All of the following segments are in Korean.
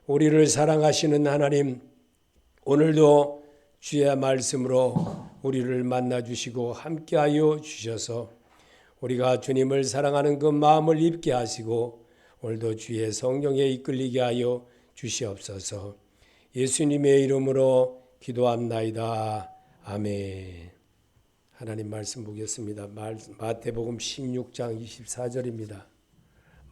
우리를 사랑하시는 하나님, 오늘도 주의 말씀으로 우리를 만나주시고 함께하여 주셔서 우리가 주님을 사랑하는 그 마음을 입게 하시고 오늘도 주의 성령에 이끌리게 하여 주시옵소서. 예수님의 이름으로 기도합나이다. 아멘. 하나님 말씀 보겠습니다. 마태복음 16장 24절입니다.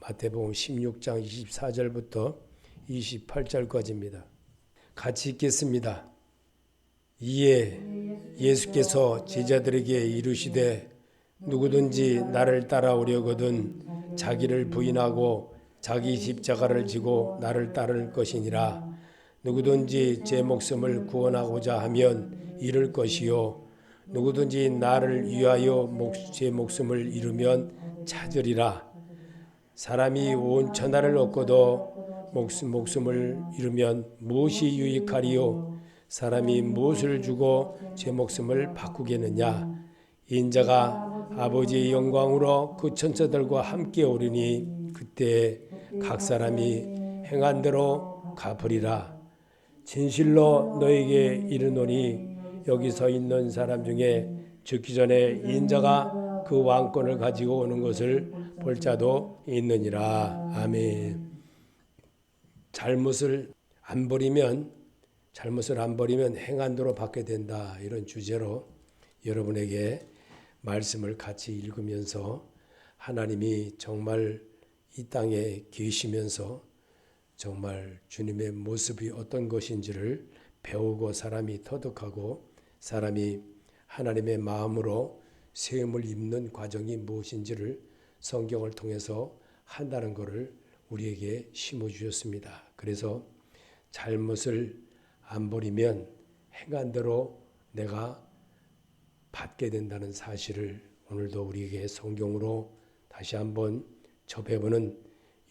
마태복음 16장 24절부터 28절까지입니다. 같이 읽겠습니다. 이에 예수께서 제자들에게 이르시되 누구든지 나를 따라오려거든 자기를 부인하고 자기 십자가를 지고 나를 따를 것이니라. 누구든지 제 목숨을 구원하고자 하면 잃을 것이요 누구든지 나를 위하여 제 목숨을 잃으면 찾으리라. 사람이 온 천하를 얻고도 목숨을 잃으면 무엇이 유익하리요? 사람이 무엇을 주고 제 목숨을 바꾸겠느냐? 인자가 아버지의 영광으로 그 천사들과 함께 오르니 그때 각 사람이 행한 대로 갚으리라. 진실로 너에게 이르노니 여기 서 있는 사람 중에 죽기 전에 인자가 그 왕권을 가지고 오는 것을 볼 자도 있느니라. 아멘. 잘못을 안 버리면 행한 대로 받게 된다. 이런 주제로 여러분에게 말씀을 같이 읽으면서 하나님이 정말 이 땅에 계시면서 정말 주님의 모습이 어떤 것인지를 배우고 사람이 터득하고 사람이 하나님의 마음으로 세움을 입는 과정이 무엇인지를 성경을 통해서 한다는 것을 우리에게 심어주셨습니다. 그래서 잘못을 안 버리면 행한 대로 내가 받게 된다는 사실을 오늘도 우리에게 성경으로 다시 한번 접해보는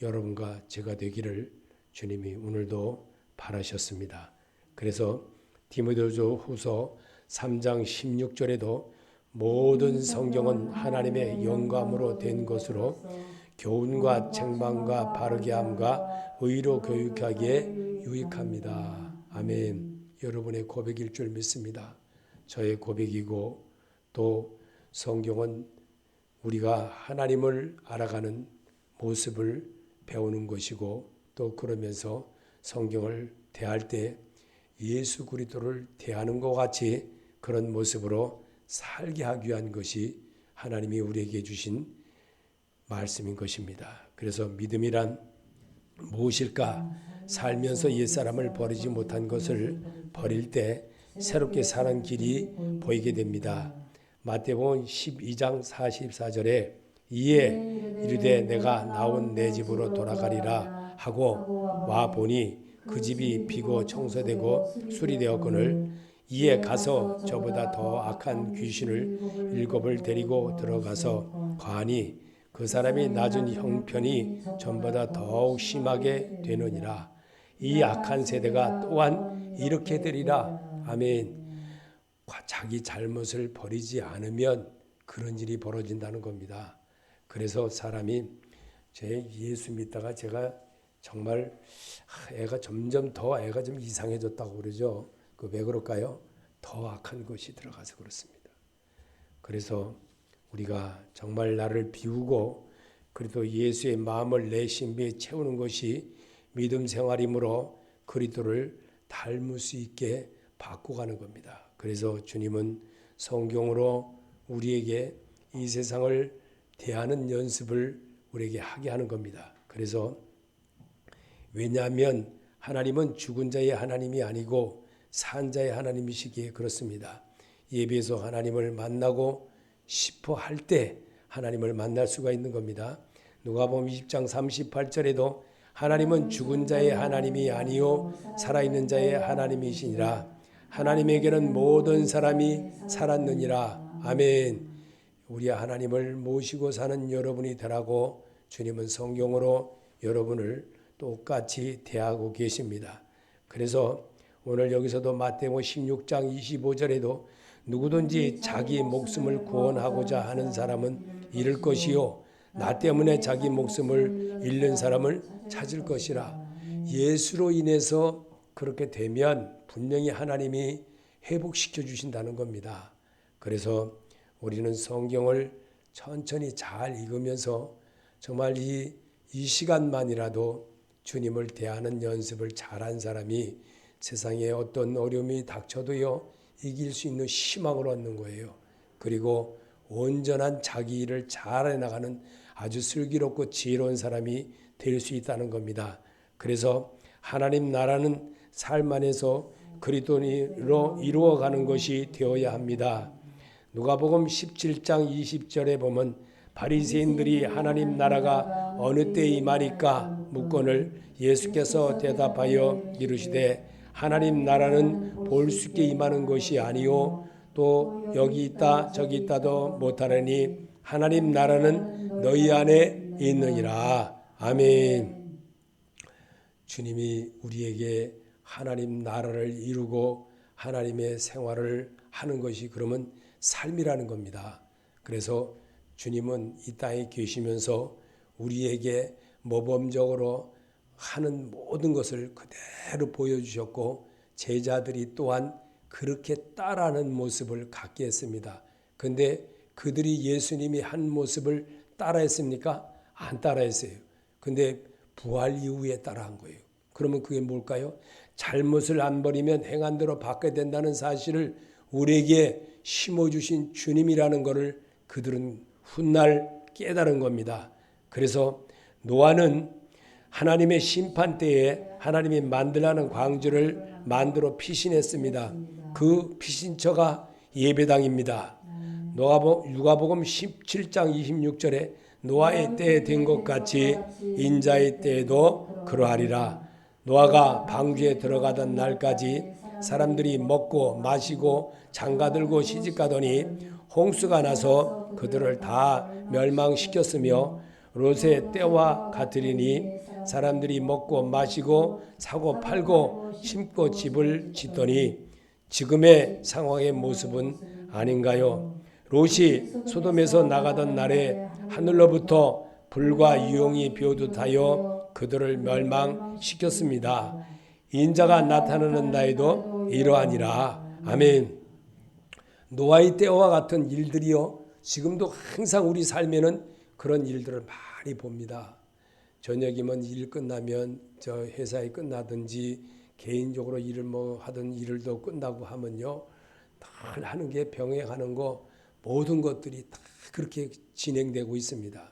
여러분과 제가 되기를 주님이 오늘도 바라셨습니다. 그래서 디모데후서 3장 16절에도 모든 성경은 하나님의 영감으로 된 것으로 교훈과 책망과 바르게 함과 의로 교육하기에 유익합니다. 아멘. 여러분의 고백일 줄 믿습니다. 저의 고백이고 또 성경은 우리가 하나님을 알아가는 모습을 배우는 것이고 또 그러면서 성경을 대할 때 예수 그리스도를 대하는 것 같이 그런 모습으로 살게 하기 위한 것이 하나님이 우리에게 주신 말씀인 것입니다. 그래서 믿음이란 무엇일까? 살면서 옛사람을 버리지 못한 것을 버릴 때 새롭게 사는 길이 보이게 됩니다. 마태복음 12장 44절에 이에 이르되 내가 나온 내 집으로 돌아가리라 하고 와 보니 그 집이 비고 청소되고 수리되었거늘 이에 가서 저보다 더 악한 귀신을 7을 데리고 들어가서 거하니 그 사람이 낮은 형편이 전보다 더욱 심하게 되느니라. 이 악한 세대가 또한 이렇게 되리라. 아멘. 자기 잘못을 버리지 않으면 그런 일이 벌어진다는 겁니다. 그래서 사람이 제 예수 믿다가 제가 정말 애가 점점 더 애가 좀 이상해졌다고 그러죠. 그 왜 그럴까요? 더 악한 것이 들어가서 그렇습니다. 그래서 우리가 정말 나를 비우고 그래도 예수의 마음을 내 신비에 채우는 것이 믿음 생활이므로 그리스도를 닮을 수 있게 바꿔가는 겁니다. 그래서 주님은 성경으로 우리에게 이 세상을 대하는 연습을 우리에게 하게 하는 겁니다. 그래서 왜냐하면 하나님은 죽은 자의 하나님이 아니고 산 자의 하나님이시기에 그렇습니다. 예배에서 하나님을 만나고 싶어 할 때 하나님을 만날 수가 있는 겁니다. 누가복음 20장 38절에도 하나님은 죽은 자의 하나님이 아니요 살아있는 자의 하나님이시니라. 하나님에게는 모든 사람이 살았느니라. 아멘. 우리 하나님을 모시고 사는 여러분이 되라고 주님은 성경으로 여러분을 똑같이 대하고 계십니다. 그래서 오늘 여기서도 마태복음 16장 25절에도 누구든지 자기 목숨을 구원하고자 하는 사람은 잃을 것이요 나 때문에 자기 목숨을 잃는 사람을 찾을 것이라. 예수로 인해서 그렇게 되면 분명히 하나님이 회복시켜 주신다는 겁니다. 그래서 우리는 성경을 천천히 잘 읽으면서 정말 이 시간만이라도 주님을 대하는 연습을 잘한 사람이 세상에 어떤 어려움이 닥쳐도요 이길 수 있는 희망을 얻는 거예요. 그리고 온전한 자기 일을 잘해 나가는 아주 슬기롭고 지혜로운 사람이 될 수 있다는 겁니다. 그래서 하나님 나라는 삶 안에서 그리스도인으로 이루어가는 것이 되어야 합니다. 누가복음 17장 20절에 보면 바리새인들이 하나님 나라가 어느 때에 임하리까 묻거늘 예수께서 대답하여 이르시되 하나님 나라는 볼 수 있게 임하는 것이 아니요 또 여기 있다 저기 있다도 못하느니 하나님 나라는 너희 안에 있느니라. 아멘. 주님이 우리에게 하나님 나라를 이루고 하나님의 생활을 하는 것이 그러면 삶이라는 겁니다. 그래서 주님은 이 땅에 계시면서 우리에게 모범적으로 하는 모든 것을 그대로 보여주셨고 제자들이 또한 그렇게 따라하는 모습을 갖게 했습니다. 그런데 그들이 예수님이 한 모습을 따라했습니까? 안 따라했어요. 근데 부활 이후에 따라한 거예요. 그러면 그게 뭘까요? 잘못을 안 버리면 행한 대로 받게 된다는 사실을 우리에게 심어주신 주님이라는 것을 그들은 훗날 깨달은 겁니다. 그래서 노아는 하나님의 심판 때에 하나님이 만들라는 광주를 만들어 피신했습니다. 그 피신처가 예배당입니다. 누가복음 17장 26절에 노아의 때에 된 것 같이 인자의 때에도 그러하리라. 노아가 방주에 들어가던 날까지 사람들이 먹고 마시고 장가들고 시집가더니 홍수가 나서 그들을 다 멸망시켰으며 롯의 때와 같으리니 사람들이 먹고 마시고 사고 팔고 심고 집을 짓더니 지금의 상황의 모습은 아닌가요? 롯이 소돔에서 나가던 날에 하늘로부터 불과 유용이 비오듯하여 그들을 멸망시켰습니다. 인자가 나타나는 날에도 이러하니라. 아멘. 노아의 때와 같은 일들이요 지금도 항상 우리 삶에는 그런 일들을 많이 봅니다. 저녁이면 일 끝나면 저 회사에 끝나든지 개인적으로 일을 뭐 하던 일도 끝나고 하면요 늘 하는 게 병행하는 거 모든 것들이 다 그렇게 진행되고 있습니다.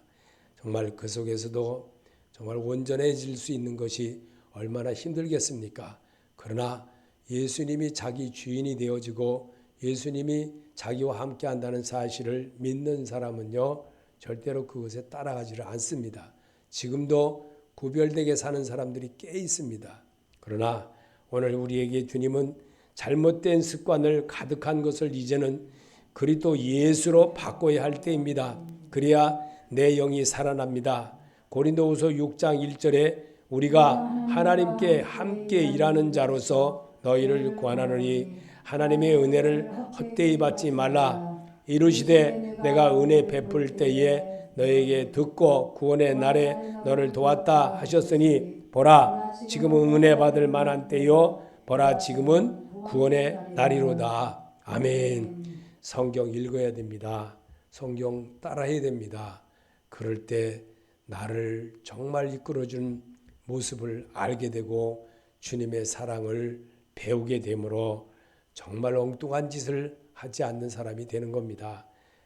정말 그 속에서도 정말 온전해질 수 있는 것이 얼마나 힘들겠습니까? 그러나 예수님이 자기 주인이 되어지고 예수님이 자기와 함께 한다는 사실을 믿는 사람은요 절대로 그것에 따라가지를 않습니다. 지금도 구별되게 사는 사람들이 꽤 있습니다. 그러나 오늘 우리에게 주님은 잘못된 습관을 가득한 것을 이제는 그리스도 예수로 바꿔야 할 때입니다. 그래야 내 영이 살아납니다. 고린도후서 6장 1절에 우리가 하나님께 함께 일하는 자로서 너희를 권하노니 하나님의 은혜를 헛되이 받지 말라. 이르시되 내가 은혜 베풀 때에 너에게 듣고 구원의 날에 너를 도왔다 하셨으니 보라 지금은 은혜 받을 만한 때요 보라 지금은 구원의 날이로다. 아멘. 성경 읽어야 됩니다. 성경 따라해야 됩니다. 그럴 때 나를 정말 이끌어준 모습을 알게 되고 주님의 사랑을 배우게 되므로 정말 엉뚱한 짓을 하지 않는 사람이 되는 겁니다.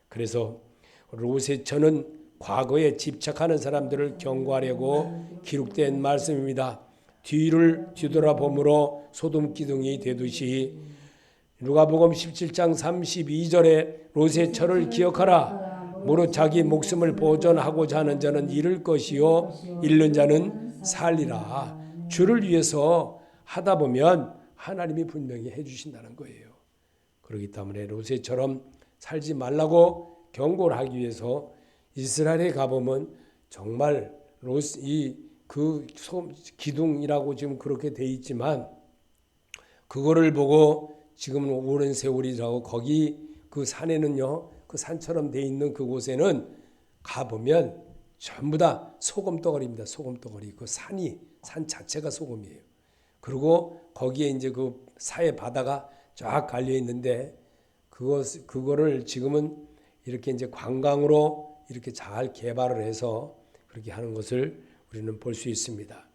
그래서 롯의 저는 과거에 집착하는 사람들을 경고하려고 기록된 말씀입니다. 뒤를 뒤돌아보므로 소돔 기둥이 되듯이 누가복음 17장 32절에 롯의 철을 기억하라. 무릇 자기 목숨을 보존하고자 하는 자는 잃을 것이요 잃는 자는 살리라. 주를 위해서 하다 보면 하나님이 분명히 해주신다는 거예요. 그렇기 때문에 롯의처럼 살지 말라고 경고를 하기 위해서 이스라엘에 가보면 정말 롯이 그 기둥이라고 지금 그렇게 돼 있지만 그거를 보고 지금 오랜 세월이라고 거기 그 산에는요 그 산처럼 돼 있는 그곳에는 가보면 전부 다 소금 덩어리입니다. 소금 덩어리. 그 산 자체가 소금이에요. 그리고 거기에 이제 그 사해 바다가 쫙 갈려 있는데 그거를 지금은 이렇게 이제 관광으로 이렇게 잘 개발을 해서 그렇게 하는 것을 우리는 볼 수 있습니다.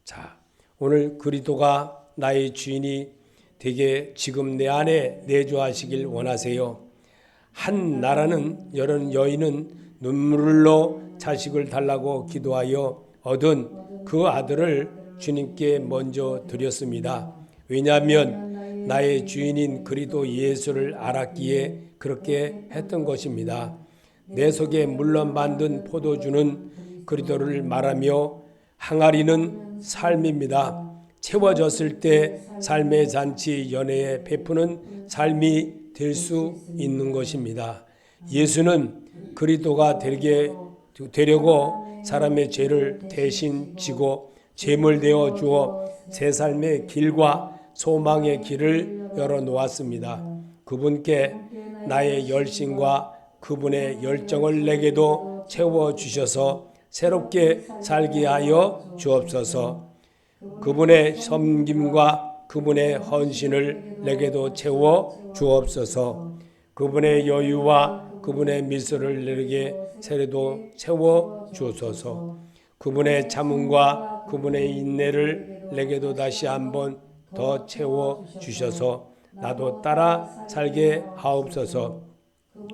자, 오늘 그리스도가 나의 주인이 되게 지금 내 안에 내주하시길 원하세요. 한 나라는 여러 여인은 눈물로 자식을 달라고 기도하여 얻은 그 아들을 주님께 먼저 드렸습니다. 왜냐하면 나의 주인인 그리스도 예수를 알았기에 그렇게 했던 것입니다. 내 속에 물러 만든 포도주는 그리스도를 말하며 항아리는 삶입니다. 채워졌을 때 삶의 잔치 연회에 베푸는 삶이 될 수 있는 것입니다. 예수는 그리스도가 되려고 사람의 죄를 대신 지고 제물 되어 주어 새 삶의 길과 소망의 길을 열어 놓았습니다. 그분께 나의 열심과 그분의 열정을 내게도 채워 주셔서 새롭게 살게 하여 주옵소서. 그분의 섬김과 그분의 헌신을 내게도 채워 주옵소서. 그분의 여유와 그분의 미소를 내게 새로도 채워 주소서. 그분의 참음과 그분의 인내를 내게도 다시 한번 더 채워 주셔서 나도 따라 살게 하옵소서.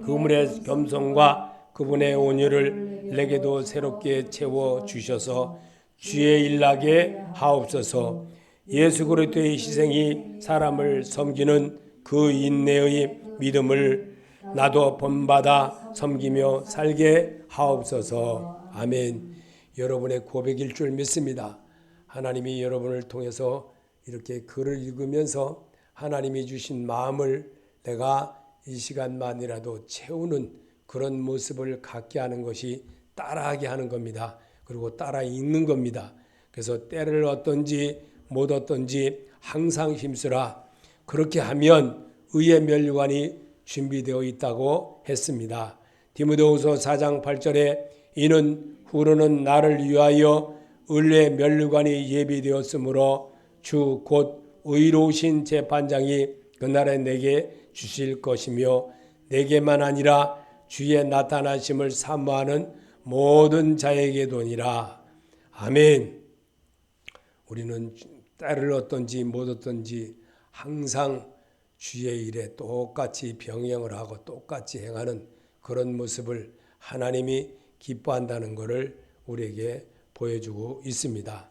그분의 겸손과 그분의 온유를 내게도 새롭게 채워 주셔서 주의 일나게 하옵소서. 예수 그리스도의 희생이 사람을 섬기는 그 인내의 믿음을 나도 본받아 섬기며 살게 하옵소서. 아멘. 여러분의 고백일 줄 믿습니다. 하나님이 여러분을 통해서 이렇게 글을 읽으면서 하나님이 주신 마음을 내가 이 시간만이라도 채우는 그런 모습을 갖게 하는 것이 따라하게 하는 겁니다. 그리고 따라 읽는 겁니다. 그래서 때를 얻든지 못 얻든지 항상 힘쓰라. 그렇게 하면 의의 면류관이 준비되어 있다고 했습니다. 디모데후서 4장 8절에 이는 후로는 나를 위하여 의의 면류관이 예비되었으므로 주 곧 의로우신 재판장이 그날에 내게 주실 것이며 내게만 아니라 주의 나타나심을 사모하는 모든 자에게도니라. 아멘. 우리는 때를 얻든지 못 얻든지 항상 주의 일에 똑같이 병행을 하고 똑같이 행하는 그런 모습을 하나님이 기뻐한다는 것을 우리에게 보여주고 있습니다.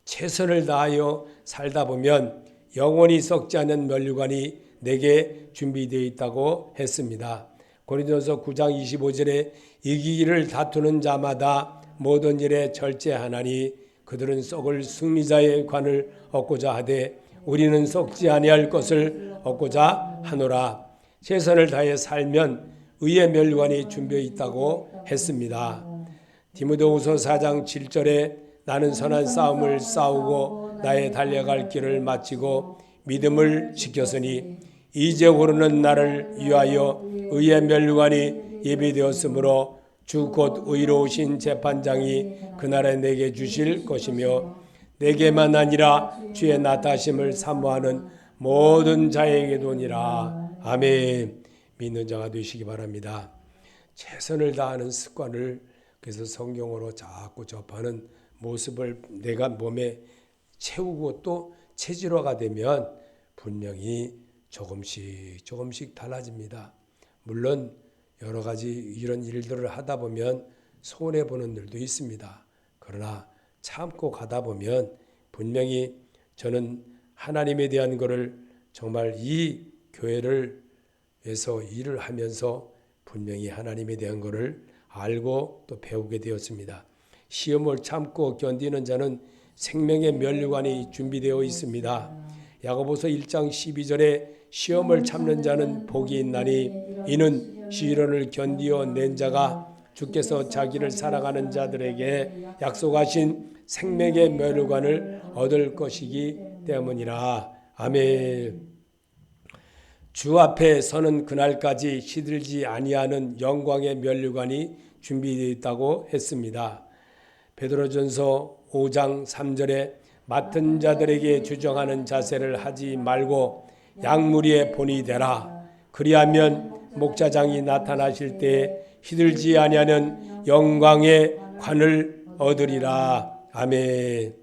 최선을 다하여 살다 보면 영원히 썩지 않는 면류관이 내게 준비되어 있다고 했습니다. 고린도서 9장 25절에 이기기를 다투는 자마다 모든 일에 절제하나니 그들은 썩을 승리자의 관을 얻고자 하되 우리는 썩지 아니할 것을 얻고자 하노라. 최선을 다해 살면 의의 면류관이 준비되어 있다고 했습니다. 디모데후서 4장 7절에 나는 선한 싸움을 싸우고 나의 달려갈 길을 마치고 믿음을 지켰으니 이제후로는 나를 위하여 의의 면류관이 예비되었으므로 주 곧 의로우신 재판장이 그날에 내게 주실 것이며 내게만 아니라 주의 나타심을 사모하는 모든 자에게도니라. 아멘. 믿는 자가 되시기 바랍니다. 최선을 다하는 습관을 그래서 성경으로 자꾸 접하는 모습을 내가 몸에 채우고 또 체질화가 되면 분명히 조금씩 달라집니다. 물론 여러 가지 이런 일들을 하다 보면 손해보는 일도 있습니다. 그러나 참고 가다 보면 분명히 저는 하나님에 대한 것을 정말 이 교회를 위해서 일을 하면서 분명히 하나님에 대한 것을 알고 또 배우게 되었습니다. 시험을 참고 견디는 자는 생명의 면류관이 준비되어 있습니다. 야고보서 1장 12절에 시험을 참는 자는 복이 있나니 이는 시련을 견디어 낸 자가 주께서 자기를 사랑하는 자들에게 약속하신 생명의 면류관을 얻을 것이기 때문이라. 아멘. 주 앞에 서는 그날까지 시들지 아니하는 영광의 면류관이 준비되어 있다고 했습니다. 베드로전서 5장 3절에 맡은 자들에게 주정하는 자세를 하지 말고 양무리의 본이 되라. 그리하면 목자장이 나타나실 때에 시들지 아니하는 영광의 관을 얻으리라. 아멘.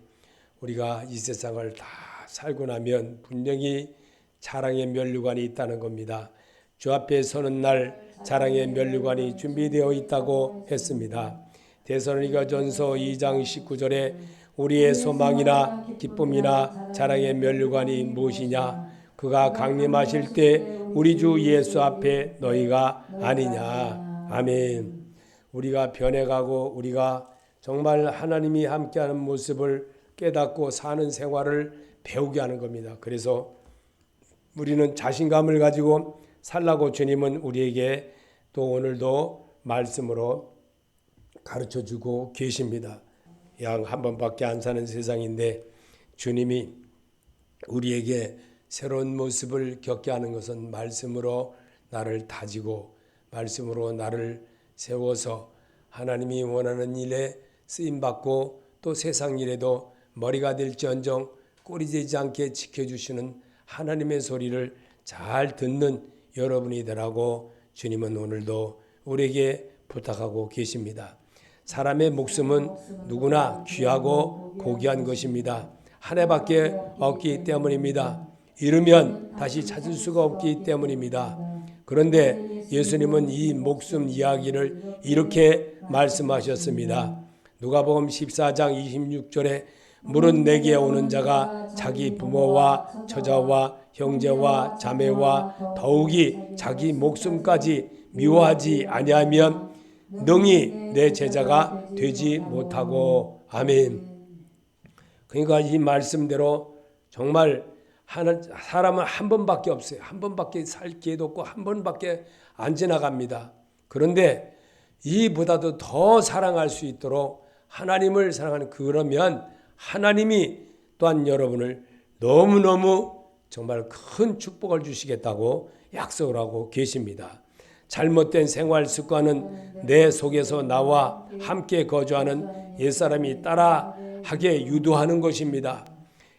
우리가 이 세상을 다 살고 나면 분명히 자랑의 면류관이 있다는 겁니다. 주 앞에 서는 날 자랑의 면류관이 준비되어 있다고 했습니다. 데살로니가전서 2장 19절에 우리의 소망이나 기쁨이나 자랑의 면류관이 무엇이냐? 그가 강림하실 때 우리 주 예수 앞에 너희가 아니냐. 아멘. 우리가 변해가고 우리가 정말 하나님이 함께하는 모습을 깨닫고 사는 생활을 배우게 하는 겁니다. 그래서 우리는 자신감을 가지고 살라고 주님은 우리에게 또 오늘도 말씀으로 가르쳐주고 계십니다. 양 한 번밖에 안 사는 세상인데 주님이 우리에게 새로운 모습을 겪게 하는 것은 말씀으로 나를 다지고 말씀으로 나를 세워서 하나님이 원하는 일에 쓰임받고 또 세상 일에도 머리가 될지언정 꼴이 되지 않게 지켜주시는 하나님의 소리를 잘 듣는 여러분이 되라고 주님은 오늘도 우리에게 부탁하고 계십니다. 사람의 목숨은 누구나 귀하고 고귀한 것입니다. 한 해밖에 없기 때문입니다. 잃으면 다시 찾을 수가 없기 때문입니다. 그런데 예수님은 이 목숨 이야기를 이렇게 말씀하셨습니다. 누가복음 14장 26절에 물은 내게 오는 자가 자기 부모와 처자와 형제와 자매와 더욱이 자기 목숨까지 미워하지 아니하면 능히 내 제자가 되지 못하고. 아멘. 그러니까 이 말씀대로 정말 사람은 한 번밖에 없어요. 한 번밖에 살 기회도 없고 한 번밖에 안 지나갑니다. 그런데 이보다도 더 사랑할 수 있도록 하나님을 사랑하는, 그러면 하나님이 또한 여러분을 너무너무 정말 큰 축복을 주시겠다고 약속을 하고 계십니다. 잘못된 생활 습관은 내 속에서 나와 함께 거주하는 옛사람이 따라하게 유도하는 것입니다.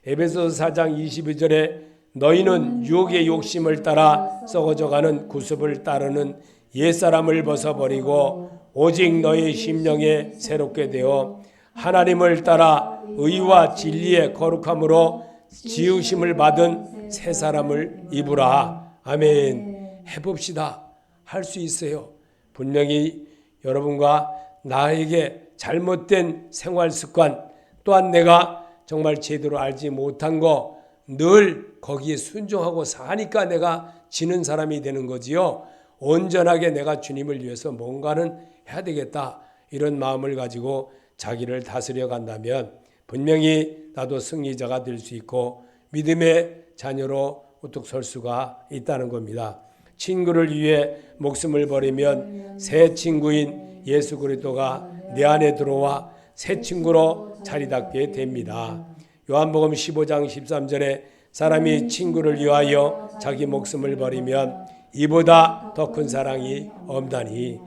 에베소서 4장 22절에 너희는 유혹의 욕심을 따라 썩어져가는 구습을 따르는 옛사람을 벗어버리고 오직 너희 심령에 새롭게 되어 하나님을 따라 의와 진리의 거룩함으로 지으심을 받은 새 사람을 입으라. 아멘. 해봅시다. 할 수 있어요. 분명히 여러분과 나에게 잘못된 생활 습관, 또한 내가 정말 제대로 알지 못한 거 늘 거기에 순종하고 사니까 내가 지는 사람이 되는 거지요. 온전하게 내가 주님을 위해서 뭔가는 해야 되겠다, 이런 마음을 가지고 자기를 다스려 간다면 분명히 나도 승리자가 될 수 있고 믿음의 자녀로 우뚝 설 수가 있다는 겁니다. 친구를 위해 목숨을 버리면 새 친구인 예수 그리스도가 내 안에 들어와 새 친구로 자리 잡게 됩니다. 요한복음 15장 13절에 사람이 친구를 위하여 자기 목숨을 버리면 이보다 더 큰 사랑이 없다니.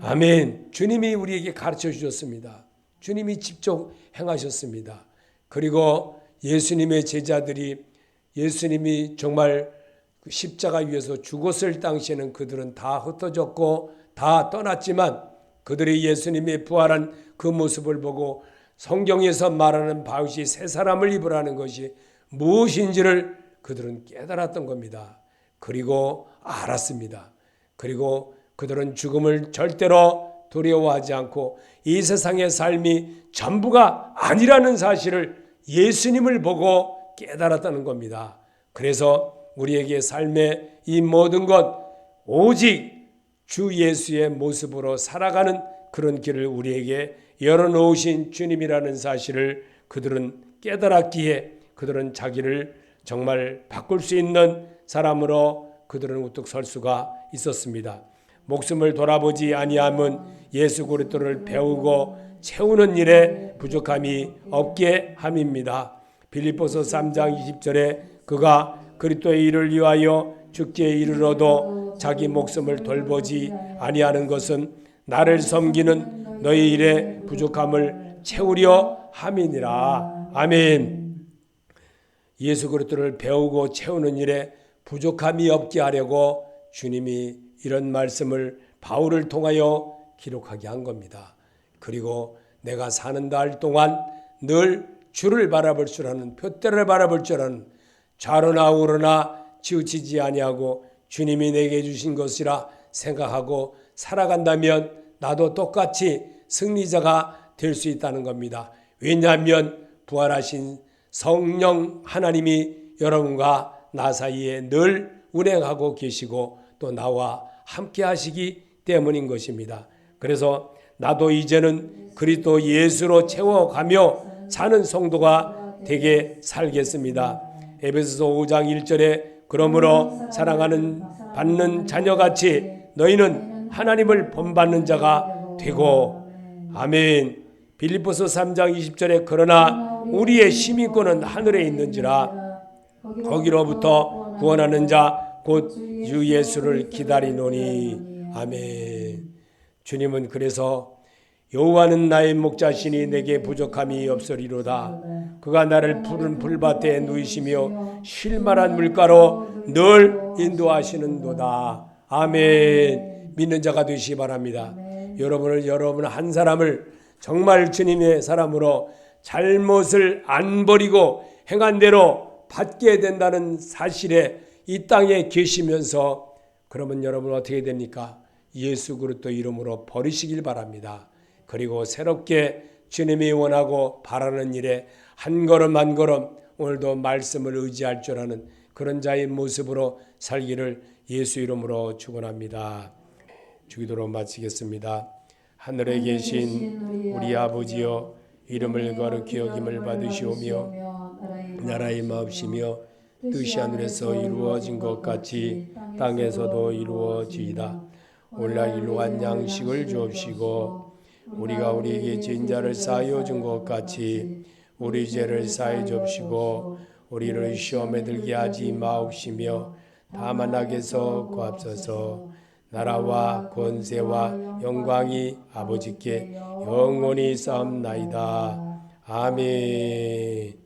아멘. 주님이 우리에게 가르쳐 주셨습니다. 주님이 직접 행하셨습니다. 그리고 예수님의 제자들이 예수님이 정말 십자가 위에서 죽었을 당시에는 그들은 다 흩어졌고 다 떠났지만 그들이 예수님의 부활한 그 모습을 보고 성경에서 말하는 바윗이 새 사람을 입으라는 것이 무엇인지를 그들은 깨달았던 겁니다. 그리고 알았습니다. 그리고 그들은 죽음을 절대로 두려워하지 않고 이 세상의 삶이 전부가 아니라는 사실을 예수님을 보고 깨달았다는 겁니다. 그래서 우리에게 삶의 이 모든 것 오직 주 예수의 모습으로 살아가는 그런 길을 우리에게 열어놓으신 주님이라는 사실을 그들은 깨달았기에 그들은 자기를 정말 바꿀 수 있는 사람으로 그들은 우뚝 설 수가 있었습니다. 목숨을 돌아보지 아니하면 예수 그리스도를 배우고 채우는 일에 부족함이 없게 함입니다. 빌립보서 3장 20절에 그가 그리스도의 일을 위하여 죽기에 이르러도 자기 목숨을 돌보지 아니하는 것은 나를 섬기는 너희 일의 부족함을 채우려 함이니라. 아멘. 예수 그리스도를 배우고 채우는 일에 부족함이 없게 하려고 주님이 이런 말씀을 바울을 통하여 기록하게 한 겁니다. 그리고 내가 사는 날 동안 늘 주를 바라볼 줄 아는, 표대를 바라볼 줄 아는, 좌로나 우로나 치우치지 아니하고 주님이 내게 주신 것이라 생각하고 살아간다면 나도 똑같이 승리자가 될 수 있다는 겁니다. 왜냐하면 부활하신 성령 하나님이 여러분과 나 사이에 늘 운행하고 계시고 또 나와 함께 하시기 때문인 것입니다. 그래서 나도 이제는 그리스도 예수로 채워가며 사는 성도가 되게 살겠습니다. 에베소서 5장 1절에 그러므로 사랑하는 받는 자녀같이 너희는 하나님을 본받는 자가 되고, 아멘. 빌립보서 3장 20절에 그러나 우리의 시민권은 하늘에 있는지라 거기로부터 구원하는 자 곧 주 예수를 기다리노니. 아멘. 주님은 그래서 여호와는 나의 목자시니 내게 부족함이 없으리로다. 그가 나를 푸른 풀밭에 누이시며 쉴만한 물가로 늘 인도하시는도다. 아멘. 믿는 자가 되시기 바랍니다. 여러분 한 사람을 정말 주님의 사람으로 잘못을 안 버리고 행한 대로 받게 된다는 사실에 이 땅에 계시면서 그러면 여러분 어떻게 됩니까? 예수 그리스도 이름으로 버리시길 바랍니다. 그리고 새롭게 주님이 원하고 바라는 일에 한 걸음 한 걸음 오늘도 말씀을 의지할 줄 아는 그런 자의 모습으로 살기를 예수 이름으로 축원합니다. 주기도로 마치겠습니다. 하늘에 계신 우리 아버지여, 이름을 거룩히 여김을 받으시오며 나라의 마옵시며 뜻이 하늘에서 이루어진 것 같이 땅에서도 이루어지이다. 오늘날 일용할 양식을 주옵시고 우리가 우리에게 진 자를 사하여 준 것 같이 우리 죄를 사하여 주옵시고 우리를 시험에 들게 하지 마옵시며 다만 악에서 구하옵소서. 나라와 권세와 영광이 아버지께 영원히 쌓옵나이다. 아멘.